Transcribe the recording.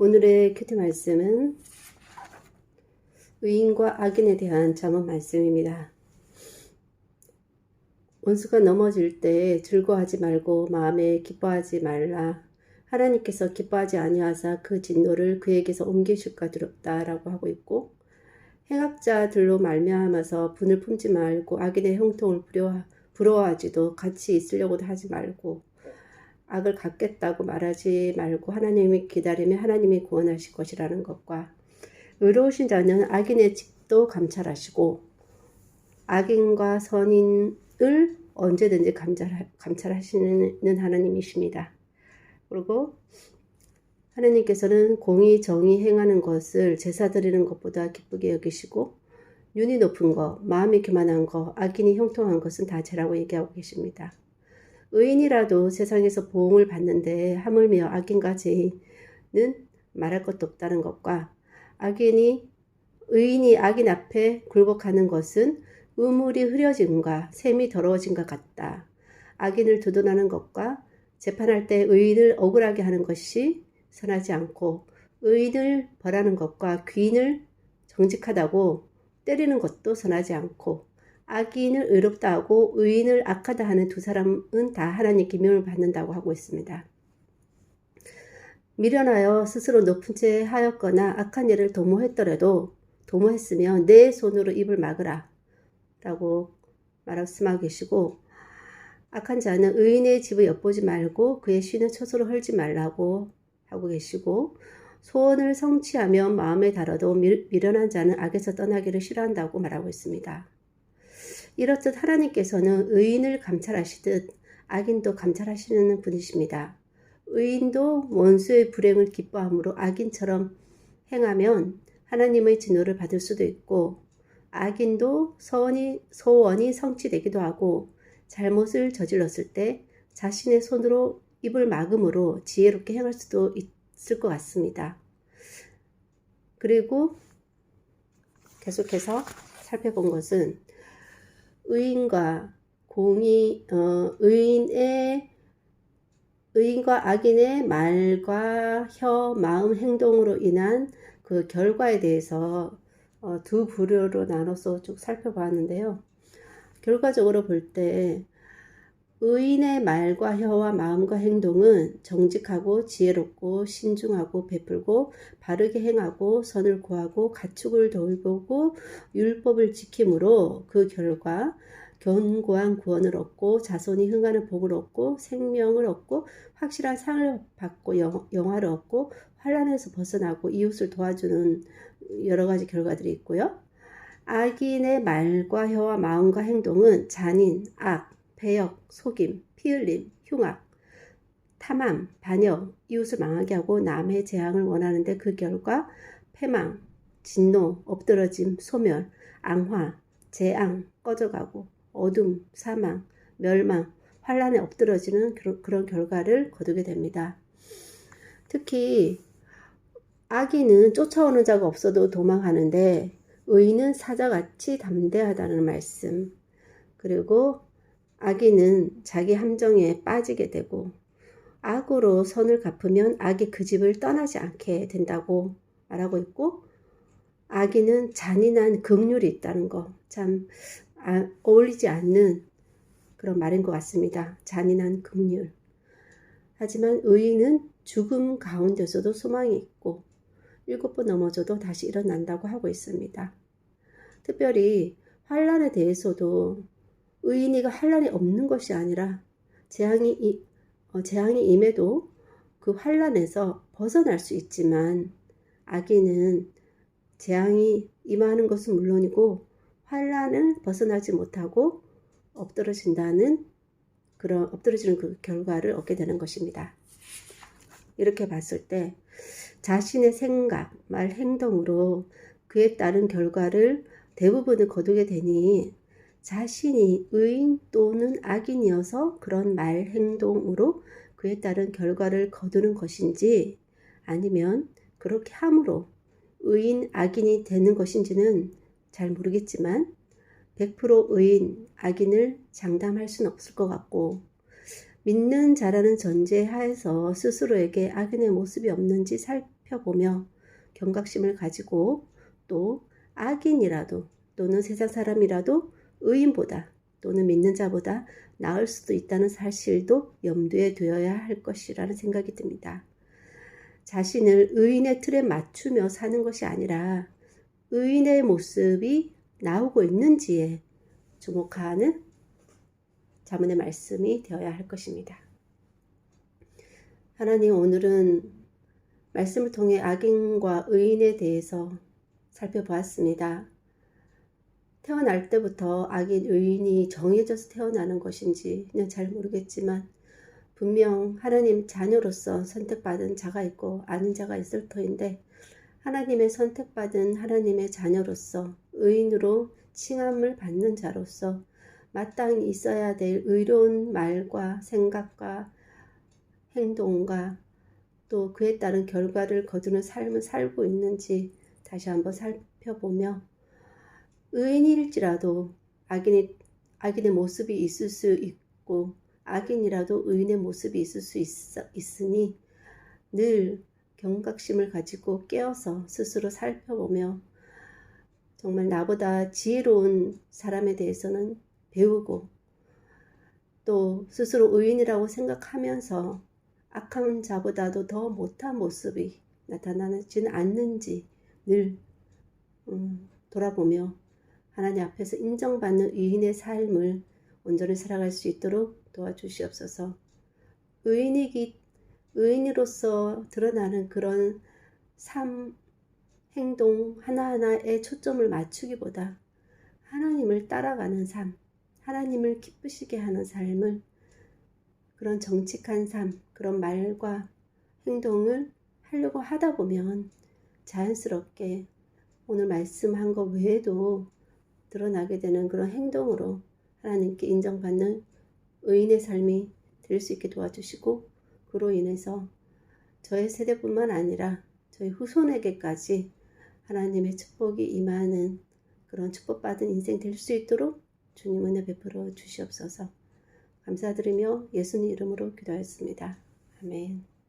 오늘의 큐티 말씀은 의인과 악인에 대한 잠언 말씀입니다. 원수가 넘어질 때 즐거워하지 말고 마음에 기뻐하지 말라. 하나님께서 기뻐하지 아니하사 그 진노를 그에게서 옮기실까 두렵다라고 하고 있고, 행악자들로 말미암아서 분을 품지 말고 악인의 형통을 부러워하지도 같이 있으려고도 하지 말고 악을 갚겠다고 말하지 말고 하나님이 기다리며 하나님이 구원하실 것이라는 것과, 의로우신 자는 악인의 집도 감찰하시고 악인과 선인을 언제든지 감찰하시는 하나님이십니다. 그리고 하나님께서는 공의 정의 행하는 것을 제사 드리는 것보다 기쁘게 여기시고, 눈이 높은 것, 마음이 교만한 것, 악인이 형통한 것은 다 죄라고 얘기하고 계십니다. 의인이라도 세상에서 보응을 받는데 하물며 악인과 죄인은 말할 것도 없다는 것과, 의인이 악인 앞에 굴복하는 것은 우물이 흐려짐과 샘이 더러워짐과 같다. 악인을 두둔하는 것과 재판할 때 의인을 억울하게 하는 것이 선하지 않고, 의인을 벌하는 것과 귀인을 정직하다고 때리는 것도 선하지 않고, 악인을 의롭다 하고 의인을 악하다 하는 두 사람은 다 하나님 기명을 받는다고 하고 있습니다. 미련하여 스스로 높은 채 하였거나 악한 일을 도모했으면 내 손으로 입을 막으라 라고 말씀하고 계시고, 악한 자는 의인의 집을 엿보지 말고 그의 쉬는 처소로 헐지 말라고 하고 계시고, 소원을 성취하면 마음에 달아도 미련한 자는 악에서 떠나기를 싫어한다고 말하고 있습니다. 이렇듯 하나님께서는 의인을 감찰하시듯 악인도 감찰하시는 분이십니다. 의인도 원수의 불행을 기뻐함으로 악인처럼 행하면 하나님의 진노를 받을 수도 있고, 악인도 소원이 성취되기도 하고 잘못을 저질렀을 때 자신의 손으로 입을 막음으로 지혜롭게 행할 수도 있을 것 같습니다. 그리고 계속해서 살펴본 것은 의인과 악인의 말과 혀, 마음, 행동으로 인한 그 결과에 대해서 두 부류로 나눠서 쭉 살펴봤는데요. 결과적으로 볼 때 의인의 말과 혀와 마음과 행동은 정직하고 지혜롭고 신중하고 베풀고 바르게 행하고 선을 구하고 가축을 돌보고 율법을 지킴으로 그 결과 견고한 구원을 얻고 자손이 흥하는 복을 얻고 생명을 얻고 확실한 상을 받고 영화를 얻고 환난에서 벗어나고 이웃을 도와주는 여러 가지 결과들이 있고요. 악인의 말과 혀와 마음과 행동은 잔인, 악, 배역, 속임, 피흘림, 흉악, 탐함, 반역, 이웃을 망하게 하고 남의 재앙을 원하는데 그 결과 패망, 진노, 엎드러짐, 소멸, 앙화, 재앙, 꺼져가고 어둠, 사망, 멸망, 환란에 엎드러지는 그런 결과를 거두게 됩니다. 특히 악인은 쫓아오는 자가 없어도 도망하는데 의인은 사자같이 담대하다는 말씀, 그리고 악인은 자기 함정에 빠지게 되고 악으로 선을 갚으면 악이 그 집을 떠나지 않게 된다고 말하고 있고, 악인은 잔인한 긍휼이 있다는 거, 참 어울리지 않는 그런 말인 것 같습니다. 잔인한 긍휼. 하지만 의인은 죽음 가운데서도 소망이 있고 7번 넘어져도 다시 일어난다고 하고 있습니다. 특별히 환란에 대해서도 의인이가 환란이 없는 것이 아니라 재앙이 임해도 그 환란에서 벗어날 수 있지만, 악인은 재앙이 임하는 것은 물론이고 환란을 벗어나지 못하고 엎드러지는 그 결과를 얻게 되는 것입니다. 이렇게 봤을 때 자신의 생각, 말, 행동으로 그에 따른 결과를 대부분을 거두게 되니, 자신이 의인 또는 악인이어서 그런 말, 행동으로 그에 따른 결과를 거두는 것인지, 아니면 그렇게 함으로 의인, 악인이 되는 것인지는 잘 모르겠지만 100% 의인, 악인을 장담할 수는 없을 것 같고, 믿는 자라는 전제 하에서 스스로에게 악인의 모습이 없는지 살펴보며 경각심을 가지고 또 악인이라도 또는 세상 사람이라도 의인보다 또는 믿는 자보다 나을 수도 있다는 사실도 염두에 두어야 할 것이라는 생각이 듭니다. 자신을 의인의 틀에 맞추며 사는 것이 아니라 의인의 모습이 나오고 있는지에 주목하는 자문의 말씀이 되어야 할 것입니다. 하나님, 오늘은 말씀을 통해 악인과 의인에 대해서 살펴보았습니다. 태어날 때부터 악인, 의인이 정해져서 태어나는 것인지는 잘 모르겠지만 분명 하나님 자녀로서 선택받은 자가 있고 아닌 자가 있을 터인데, 하나님의 선택받은 하나님의 자녀로서 의인으로 칭함을 받는 자로서 마땅히 있어야 될 의로운 말과 생각과 행동과 또 그에 따른 결과를 거두는 삶을 살고 있는지 다시 한번 살펴보며, 의인일지라도 악인의 모습이 있을 수 있고 악인이라도 의인의 모습이 있을 수 있으니 늘 경각심을 가지고 깨어서 스스로 살펴보며 정말 나보다 지혜로운 사람에 대해서는 배우고 또 스스로 의인이라고 생각하면서 악한 자보다도 더 못한 모습이 나타나지는 않는지 늘 돌아보며 하나님 앞에서 인정받는 의인의 삶을 온전히 살아갈 수 있도록 도와주시옵소서. 의인으로서 드러나는 그런 삶, 행동 하나하나에 초점을 맞추기보다 하나님을 따라가는 삶, 하나님을 기쁘시게 하는 삶을, 그런 정직한 삶, 그런 말과 행동을 하려고 하다 보면 자연스럽게 오늘 말씀한 것 외에도 드러나게 되는 그런 행동으로 하나님께 인정받는 의인의 삶이 될 수 있게 도와주시고, 그로 인해서 저의 세대뿐만 아니라 저희 후손에게까지 하나님의 축복이 임하는 그런 축복받은 인생 될 수 있도록 주님 은혜 베풀어 주시옵소서. 감사드리며 예수님 이름으로 기도하였습니다. 아멘.